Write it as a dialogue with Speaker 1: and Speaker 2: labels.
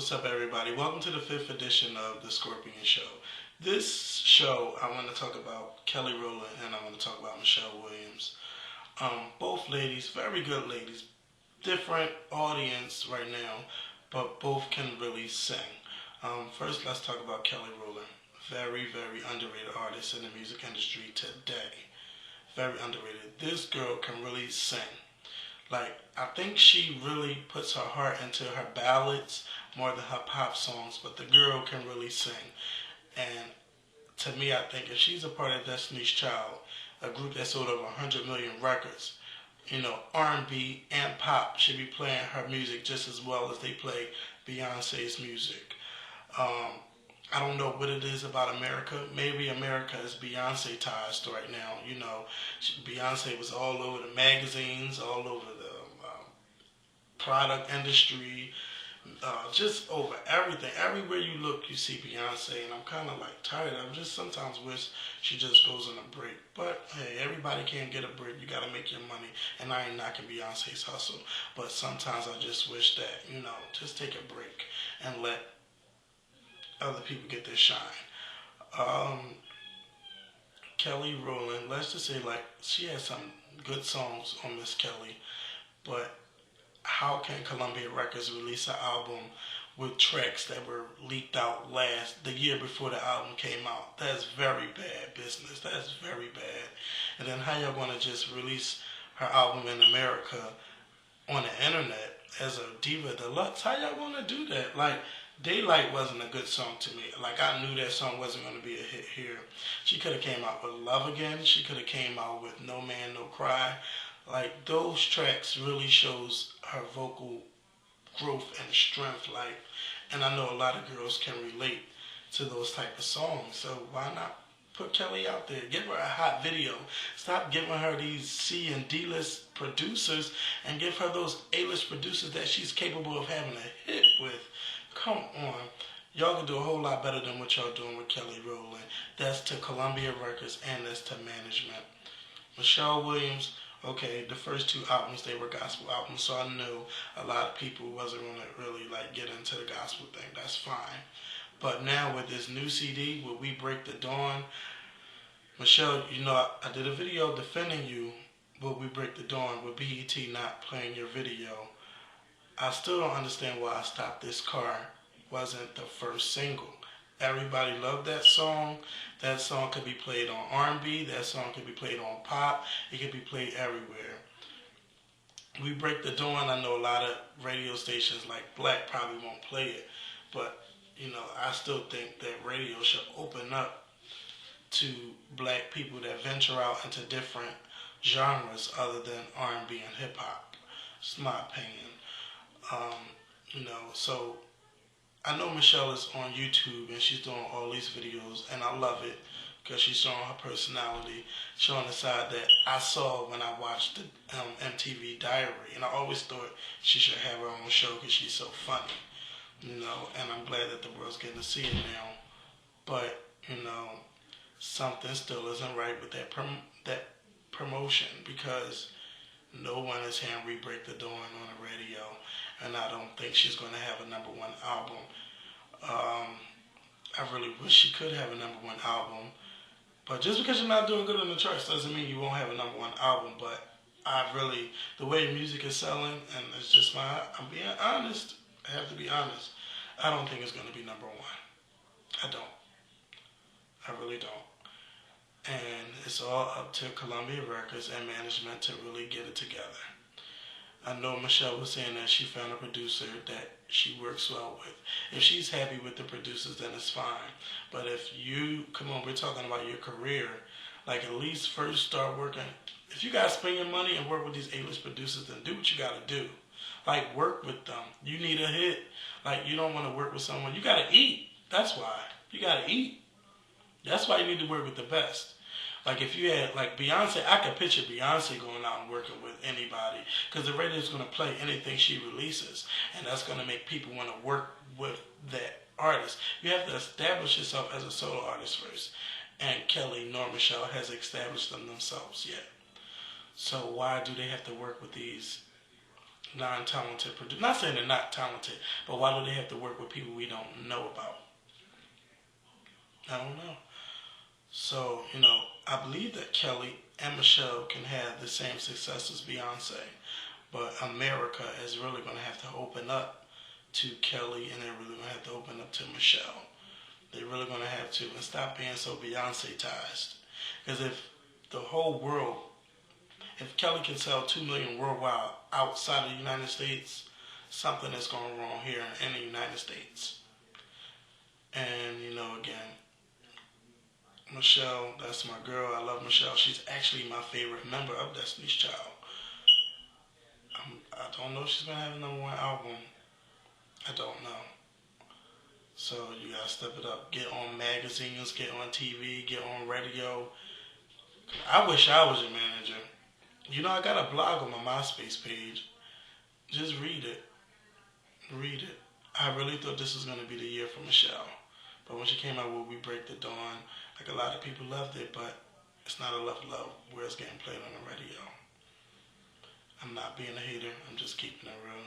Speaker 1: What's up, everybody? Welcome to the 5th edition of the Skorpion Show. This show, I want to talk about Kelly Rowland and I want to talk about Michelle Williams. Both ladies, very good ladies, different audience right now, but both can really sing. First, let's talk about Kelly Rowland. Very, very underrated artist in the music industry today. Very underrated. This girl can really sing. Like, I think she really puts her heart into her ballads more than her pop songs, but the girl can really sing. And to me, I think if she's a part of Destiny's Child, a group that sold over 100 million records, R&B and pop should be playing her music just as well as they play Beyonce's music. I don't know what it is about America. Maybe America is Beyonce-tized right now. Beyonce was all over the magazines, all over the product industry, just over everything. Everywhere you look, you see Beyonce, and I'm kind of like tired. I just sometimes wish she just goes on a break. But hey, everybody can't get a break. You got to make your money, and I ain't knocking Beyonce's hustle. But sometimes I just wish that, just take a break and let other people get their shine. Kelly Rowland, let's just say, she has some good songs on Miss Kelly, but how can Columbia Records release an album with tracks that were leaked out the year before the album came out? That's very bad business. That's very bad. And then how y'all gonna just release her album in America on the internet as a Diva Deluxe? How y'all gonna do that? Daylight wasn't a good song to me. I knew that song wasn't going to be a hit here. She could have came out with Love Again. She could have came out with No Man, No Cry. Those tracks really shows her vocal growth and strength. And I know a lot of girls can relate to those type of songs. So why not put Kelly out there? Give her a hot video. Stop giving her these C and D-list producers and give her those A-list producers that she's capable of having a hit with. Come on. Y'all can do a whole lot better than what y'all doing with Kelly Rowland. That's to Columbia Records and that's to management. Michelle Williams, okay, the first two albums, they were gospel albums, so I knew a lot of people wasn't going to really get into the gospel thing. That's fine. But now with this new CD, where We Break the Dawn, Michelle, I did a video defending you with We Break the Dawn with BET not playing your video. I still don't understand why I Stopped This Car wasn't the first single. Everybody loved that song. That song could be played on R&B. That song could be played on pop. It could be played everywhere. We Break the Dawn, I know a lot of radio stations like Black probably won't play it. But, I still think that radio should open up to black people that venture out into different genres other than R&B and hip-hop. It's my opinion. So I know Michelle is on YouTube and she's doing all these videos, and I love it because she's showing her personality, showing the side that I saw when I watched the MTV Diary, and I always thought she should have her own show because she's so funny, and I'm glad that the world's getting to see it now. But something still isn't right with that promotion, because no one is hearing We Break the Dawn on the radio, and I don't think she's going to have a #1 album. I really wish she could have a #1 album, but just because you're not doing good on the charts doesn't mean you won't have a #1 album. But the way music is selling, and it's just I'm being honest, I have to be honest, I don't think it's going to be #1. I don't. I really don't. And it's all up to Columbia Records and management to really get it together. I know Michelle was saying that she found a producer that she works well with. If she's happy with the producers, then it's fine. But if we're talking about your career, at least first start working. If you guys spend your money and work with these A-list producers, then do what you got to do. Work with them. You need a hit. You don't want to work with someone. You got to eat. That's why. You got to eat. That's why you need to work with the best. If you had, Beyonce, I could picture Beyonce going out and working with anybody, because the radio is going to play anything she releases, and that's going to make people want to work with that artist. You have to establish yourself as a solo artist first, and Kelly nor Michelle has established them themselves yet. So why do they have to work with these non-talented producers. Not saying they're not talented, but why do they have to work with people we don't know about? I don't know. So, I believe that Kelly and Michelle can have the same success as Beyonce, but America is really going to have to open up to Kelly, and they're really going to have to open up to Michelle. They're really going to have to, and stop being so Beyonce-tized. Because if the whole world, if Kelly can sell 2 million worldwide outside of the United States, something is going wrong here in the United States. And, again, Michelle, that's my girl. I love Michelle. She's actually my favorite member of Destiny's Child. I don't know if she's going to have a #1 album. I don't know. So you got to step it up. Get on magazines, get on TV, get on radio. I wish I was your manager. I got a blog on my MySpace page. Just read it. Read it. I really thought this was going to be the year for Michelle. But when she came out with We Break the Dawn, a lot of people loved it, but it's not enough love where it's getting played on the radio. I'm not being a hater. I'm just keeping it real.